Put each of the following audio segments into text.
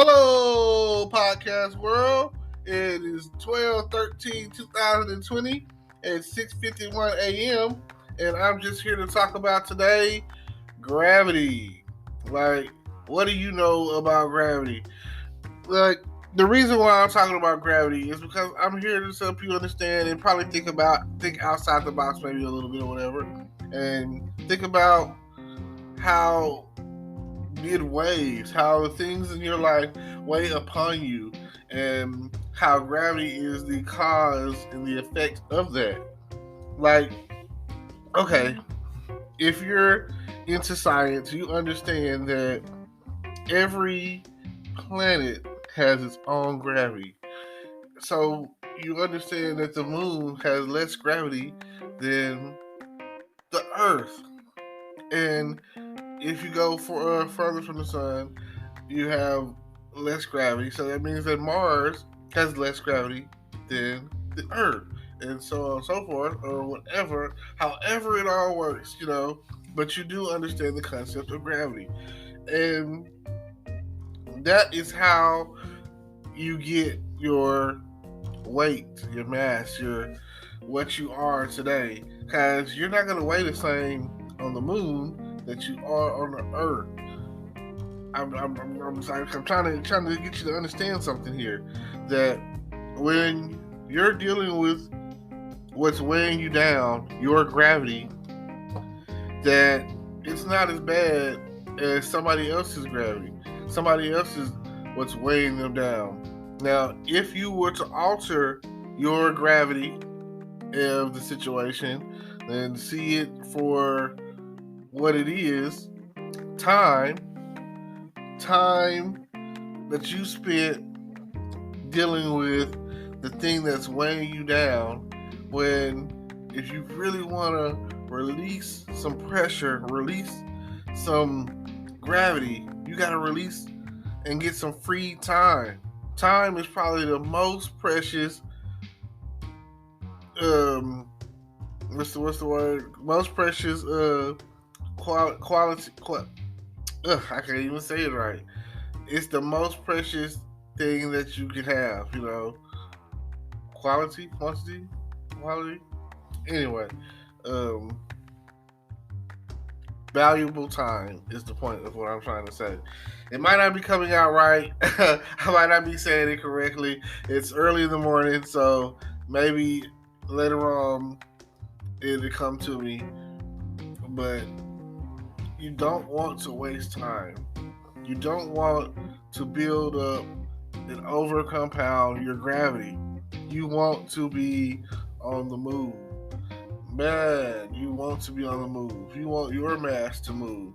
Hello, podcast world. It is 12/13/2020 at 6:51 a.m. And I'm just here to talk about today gravity. Like, what do you know about gravity? Like, the reason why I'm talking about gravity is because I'm here to help you understand and probably think outside the box maybe a little bit or whatever. And think about how waves, how things in your life weigh upon you, and how gravity is the cause and the effect of that. Like, okay, if you're into science, you understand that every planet has its own gravity. So you understand that the moon has less gravity than the Earth. And if you go further from the sun, you have less gravity. So that means that Mars has less gravity than the Earth, and so on and so forth, or whatever, however it all works, But you do understand the concept of gravity. And that is how you get your weight, your mass, what you are today. Because you're not going to weigh the same on the moon that you are on the Earth. I'm trying to get you to understand something here. That when you're dealing with what's weighing you down, your gravity, that it's not as bad as somebody else's gravity. Somebody else's what's weighing them down. Now, if you were to alter your gravity of the situation and see it for what it is, time that you spent dealing with the thing that's weighing you down, if you really want to release some pressure, release some gravity, you got to release and get some free time. Time is probably the most precious, what's the word? Most precious quality. I can't even say it right. It's the most precious thing that you can have, Quality, quantity, quality. Anyway, valuable time is the point of what I'm trying to say. It might not be coming out right. I might not be saying it correctly. It's early in the morning, so maybe later on it'll come to me. But you don't want to waste time. You don't want to build up and over-compound your gravity. You want to be on the move. Man, you want to be on the move. You want your mass to move.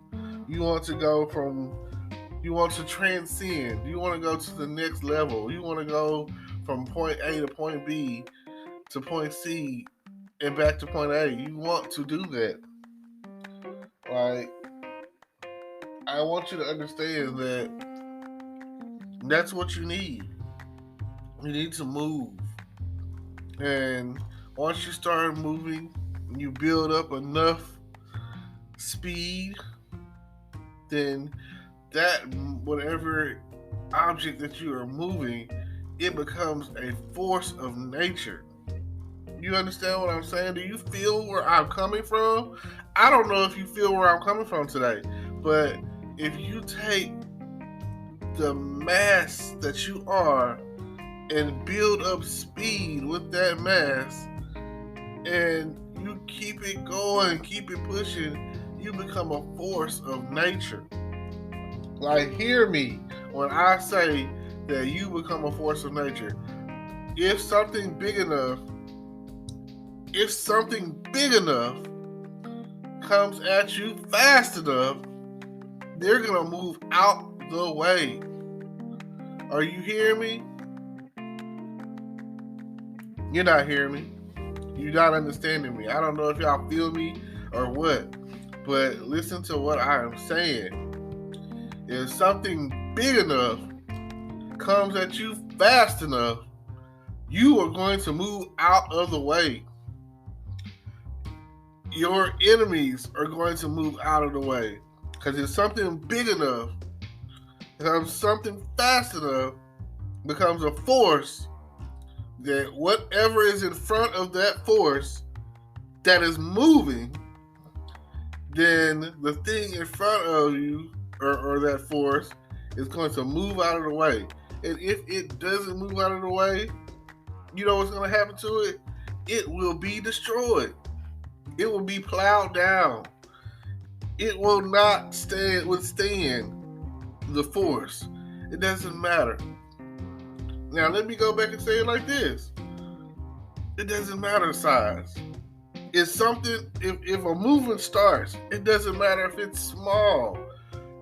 You want to transcend. You want to go to the next level. You want to go from point A to point B to point C and back to point A. You want to do that. Like, I want you to understand that that's what you need. You need to move. And once you start moving, you build up enough speed, then that whatever object that you are moving, it becomes a force of nature. You understand what I'm saying? Do you feel where I'm coming from? I don't know if you feel where I'm coming from today, but if you take the mass that you are and build up speed with that mass, and you keep it going, keep it pushing, you become a force of nature. Like, hear me when I say that you become a force of nature. If something big enough comes at you fast enough, they're going to move out the way. Are you hearing me? You're not hearing me. You're not understanding me. I don't know if y'all feel me or what, but listen to what I am saying. If something big enough comes at you fast enough, you are going to move out of the way. Your enemies are going to move out of the way. Because if something big enough Something fast enough becomes a force, that whatever is in front of that force that is moving, then the thing in front of you, or that force, is going to move out of the way. And if it doesn't move out of the way, you know what's going to happen to it? It will be destroyed. It will be plowed down. It will not withstand the force. It doesn't matter. Now, let me go back and say it like this. It doesn't matter the size. If a movement starts, it doesn't matter if it's small.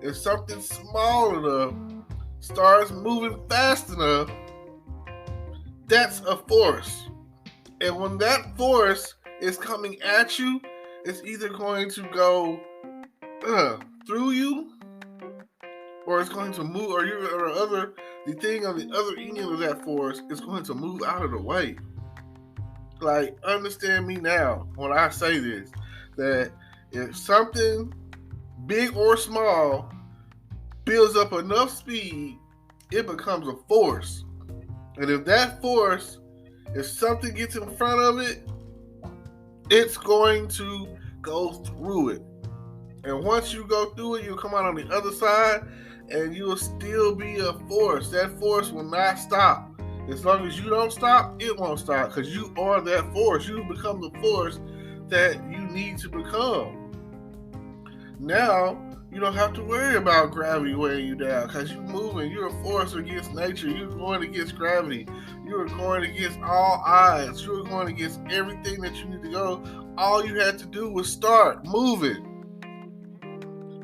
If something small enough starts moving fast enough, that's a force. And when that force is coming at you, it's either going to go through you, or it's going to move, the thing on the other end of that force is going to move out of the way. Like, understand me now when I say this, that if something big or small builds up enough speed, it becomes a force. And if that force, if something gets in front of it, it's going to go through it. And once you go through it, you'll come out on the other side, and you'll still be a force. That force will not stop. As long as you don't stop, it won't stop, because you are that force. You become the force that you need to become. Now, you don't have to worry about gravity weighing you down, because you're moving. You're a force against nature. You're going against gravity. You're going against all odds. You're going against everything that you need to go. All you had to do was start moving.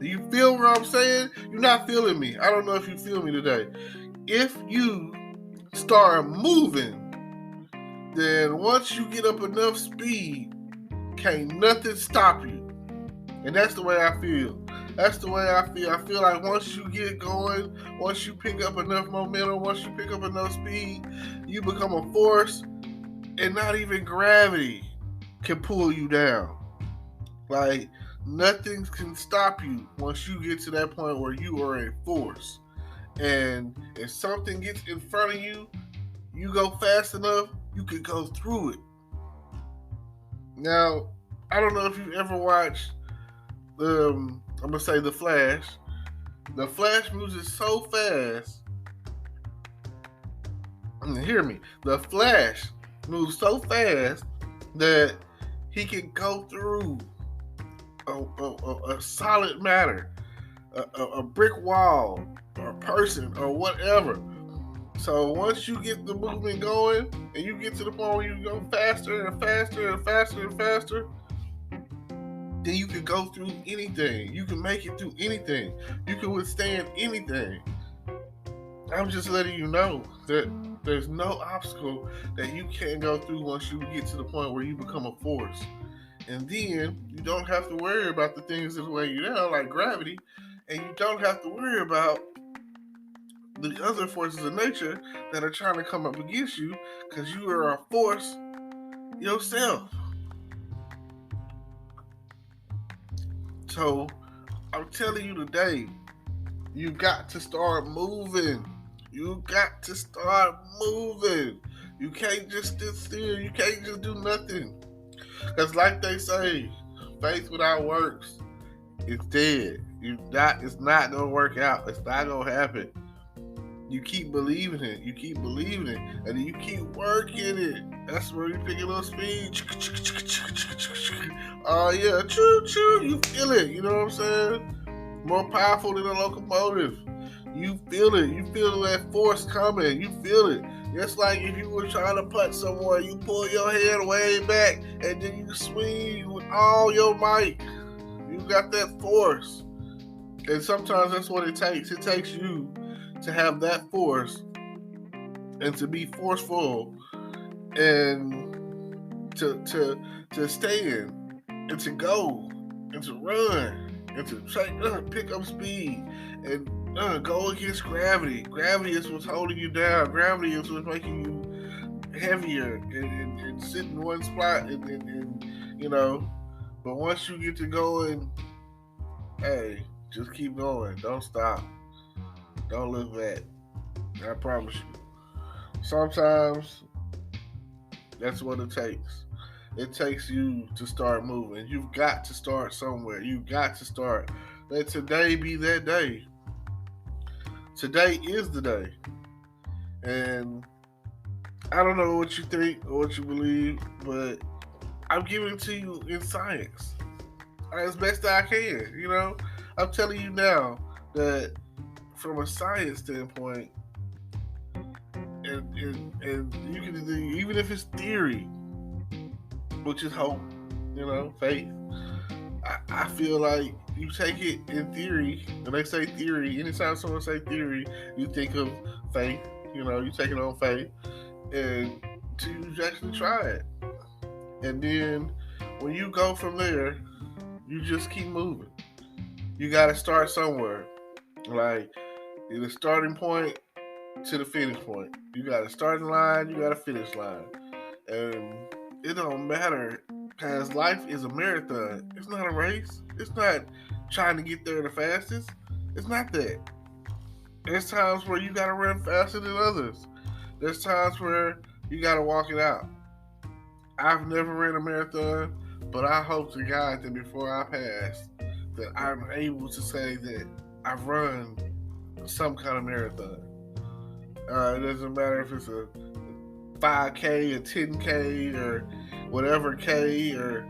Do you feel what I'm saying? You're not feeling me. I don't know if you feel me today. If you start moving, then once you get up enough speed, can't nothing stop you. And that's the way I feel. That's the way I feel. I feel like once you get going, once you pick up enough momentum, once you pick up enough speed, you become a force, and not even gravity can pull you down. Like, nothing can stop you once you get to that point where you are a force. And if something gets in front of you, you go fast enough, you can go through it. Now, I don't know if you've ever watched, I'm going to say The Flash. The Flash moves so fast. Hear me. The Flash moves so fast that he can go through a solid matter, a brick wall, or a person, or whatever. So once you get the movement going, and you get to the point where you go faster and faster and faster and faster, then you can go through anything. You can make it through anything. You can withstand anything. I'm just letting you know that there's no obstacle that you can't go through once you get to the point where you become a force. And then you don't have to worry about the things that weigh you down, like gravity, and you don't have to worry about the other forces of nature that are trying to come up against you, because you are a force yourself. So I'm telling you today, you got to start moving. You got to start moving. You can't just sit still. You can't just do nothing. Because like they say, faith without works is dead. It's not going to work out. It's not going to happen. You keep believing it. You keep believing it. And then you keep working it. That's where you pick a little speed. Oh, yeah. Choo, choo. You feel it. You know what I'm saying? More powerful than a locomotive. You feel it. You feel that force coming. You feel it. Just like if you were trying to putt somewhere, you pull your head way back and then you swing with all your might. You got that force. And sometimes that's what it takes. It takes you to have that force and to be forceful and to stand and to go and to run and to pick up speed and go against gravity. Gravity is what's holding you down. Gravity is what's making you heavier and sit in one spot and you know. But once you get to going, hey, just keep going. Don't stop. Don't look back. I promise you. Sometimes that's what it takes. It takes you to start moving. You've got to start somewhere. You've got to start. Let today be that day. Today is the day. And I don't know what you think or what you believe, but I'm giving it to you in science as best I can. I'm telling you now that from a science standpoint, and you can do, even if it's theory, which is hope, faith. I feel like you take it in theory. When they say theory, anytime someone say theory, you think of faith. You take it on faith, and to actually try it. And then when you go from there, you just keep moving. You got to start somewhere. Like the starting point to the finish point. You got a starting line, you got a finish line. And it don't matter because life is a marathon. It's not a race. It's not trying to get there the fastest. It's not that. There's times where you got to run faster than others. There's times where you got to walk it out. I've never ran a marathon, but I hope to God that before I pass, that I'm able to say that I've run some kind of marathon. It doesn't matter if it's a 5K, a 10K, or whatever K, or,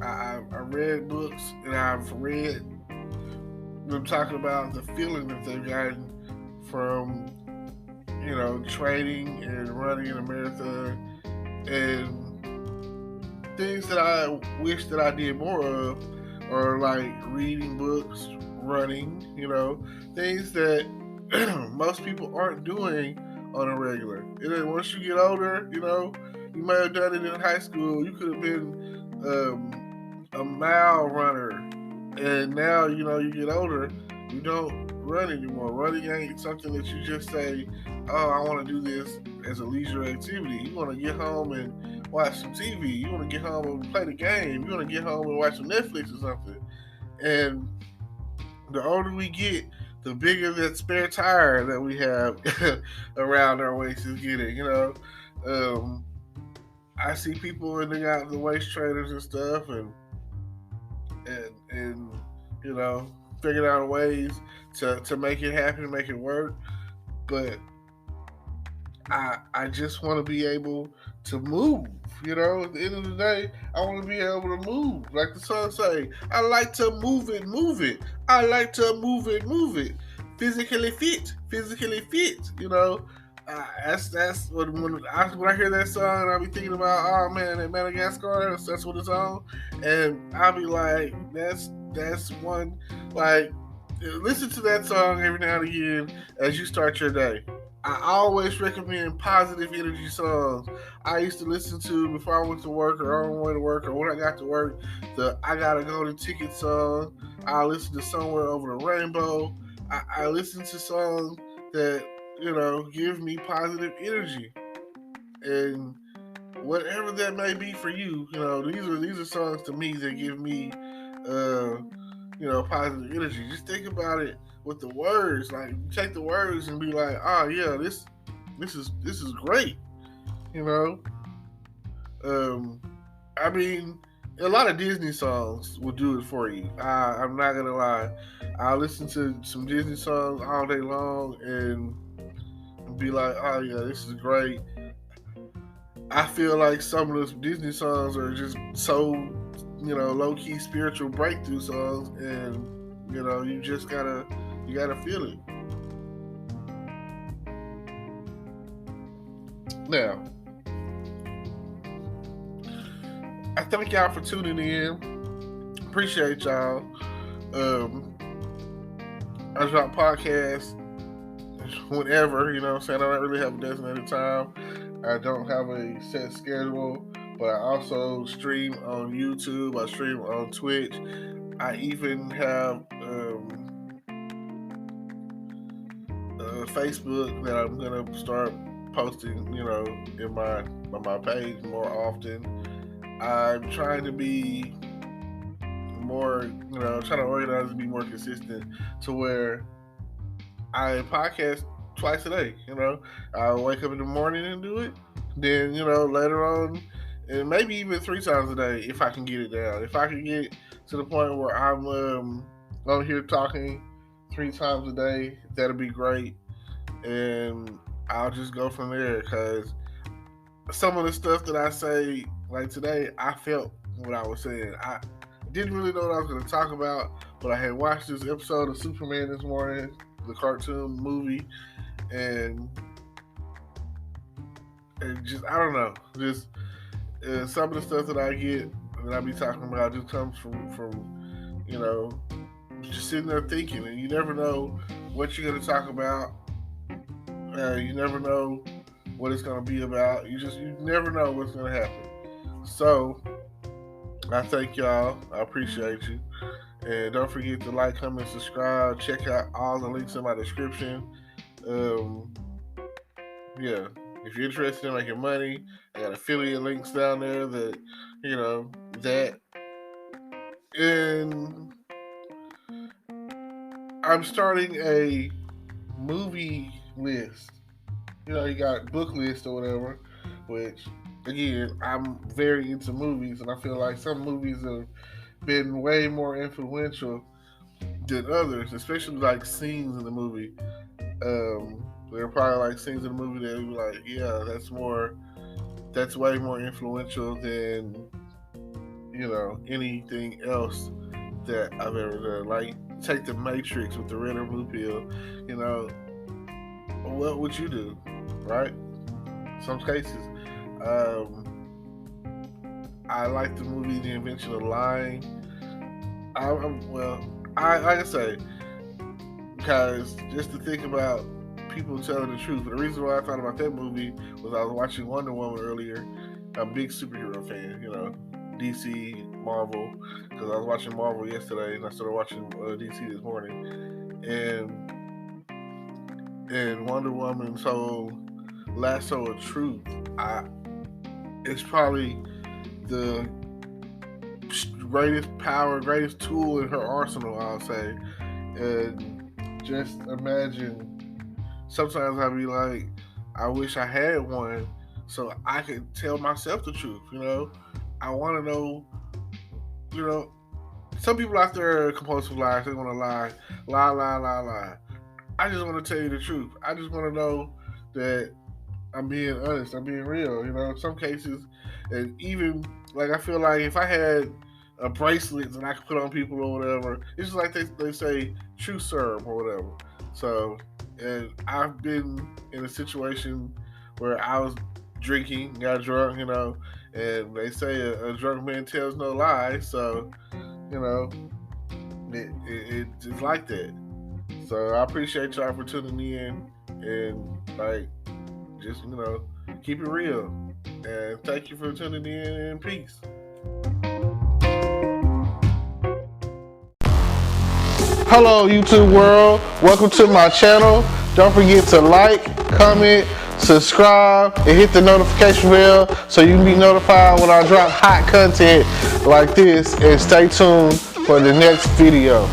I read books and I've read them talking about the feeling that they've gotten from, training and running in a marathon, and things that I wish that I did more of are like reading books, running, things that most people aren't doing on a regular. And then once you get older, you might have done it in high school. You could have been a mile runner, and now you get older, you don't run anymore. Running ain't something that you just say, "Oh, I want to do this as a leisure activity." You want to get home and watch some TV. You want to get home and play the game. You want to get home and watch some Netflix or something. And the older we get, the bigger that spare tire that we have around our waist is getting. I see people and they got the waist trainers and stuff, and figuring out ways to make it happen, make it work. But I just want to be able to move. At the end of the day, I want to be able to move. Like the song say, I like to move it. I like to move it. Physically fit. That's when I hear that song, I'll be thinking about, oh man, that Madagascar. That's what it's on, and I'll be like, that's one. Like, listen to that song every now and again as you start your day. I always recommend positive energy songs. I used to listen to before I went to work or on my way to work or when I got to work, the I Gotta Go to Ticket song. I listen to Somewhere Over the Rainbow. I listen to songs that, give me positive energy. And whatever that may be for you, these are songs to me that give me, positive energy. Just think about it with the words. Like, take the words and be like, oh yeah, this is great. I mean, a lot of Disney songs will do it for you. I'm not gonna lie. I listen to some Disney songs all day long and be like, oh yeah, this is great. I feel like some of those Disney songs are just so, low-key spiritual breakthrough songs, and you just gotta feel it. Now, I thank y'all for tuning in. Appreciate y'all. I drop podcasts whenever, I don't really have a designated time. I don't have a set schedule, but I also stream on YouTube. I stream on Twitch. I even have Facebook that I'm gonna start posting, in my page more often. I'm trying to be more, trying to organize and be more consistent to where I podcast twice a day. I wake up in the morning and do it. Then later on, and maybe even 3 times a day if I can get it down. If I can get to the point where I'm on here talking 3 times a day, that'll be great. And I'll just go from there, because some of the stuff that I say, like today, I felt what I was saying. I didn't really know what I was going to talk about, but I had watched this episode of Superman this morning, the cartoon movie, and just, I don't know, just some of the stuff that I get, that I be talking about, just comes from just sitting there thinking, and you never know what you're going to talk about. You never know what it's going to be about. You never know what's going to happen. So I thank y'all. I appreciate you. And don't forget to like, comment, subscribe. Check out all the links in my description. Yeah. If you're interested in making money, I got affiliate links down there that. And I'm starting a movie list. You got book list or whatever, which, again, I'm very into movies, and I feel like some movies have been way more influential than others, especially like scenes in the movie. There are probably like scenes in the movie that be like, yeah, that's way more influential than anything else that I've ever done. Like, take The Matrix with the red or blue pill. What would you do, right? Some cases. I like the movie The Invention of Lying. Like I say, because just to think about people telling the truth. But the reason why I thought about that movie was I was watching Wonder Woman earlier. I'm a big superhero fan, DC, Marvel, because I was watching Marvel yesterday, and I started watching DC this morning. And Wonder Woman's whole lasso of truth, it's probably the greatest power, greatest tool in her arsenal, I'll say. And just imagine, sometimes I'll be like, I wish I had one so I could tell myself the truth, I want to know, some people out there are compulsive liars. They want to lie. I just want to tell you the truth. I just want to know that I'm being honest. I'm being real. In some cases, and even like I feel like if I had a bracelet that I could put on people or whatever, it's just like they say true serum or whatever. So, and I've been in a situation where I was drinking, got drunk, and they say a drunk man tells no lies. So, it's like that. So I appreciate y'all for tuning in, and just keep it real. And thank you for tuning in, and peace. Hello, YouTube world. Welcome to my channel. Don't forget to like, comment, subscribe, and hit the notification bell so you can be notified when I drop hot content like this. And stay tuned for the next video.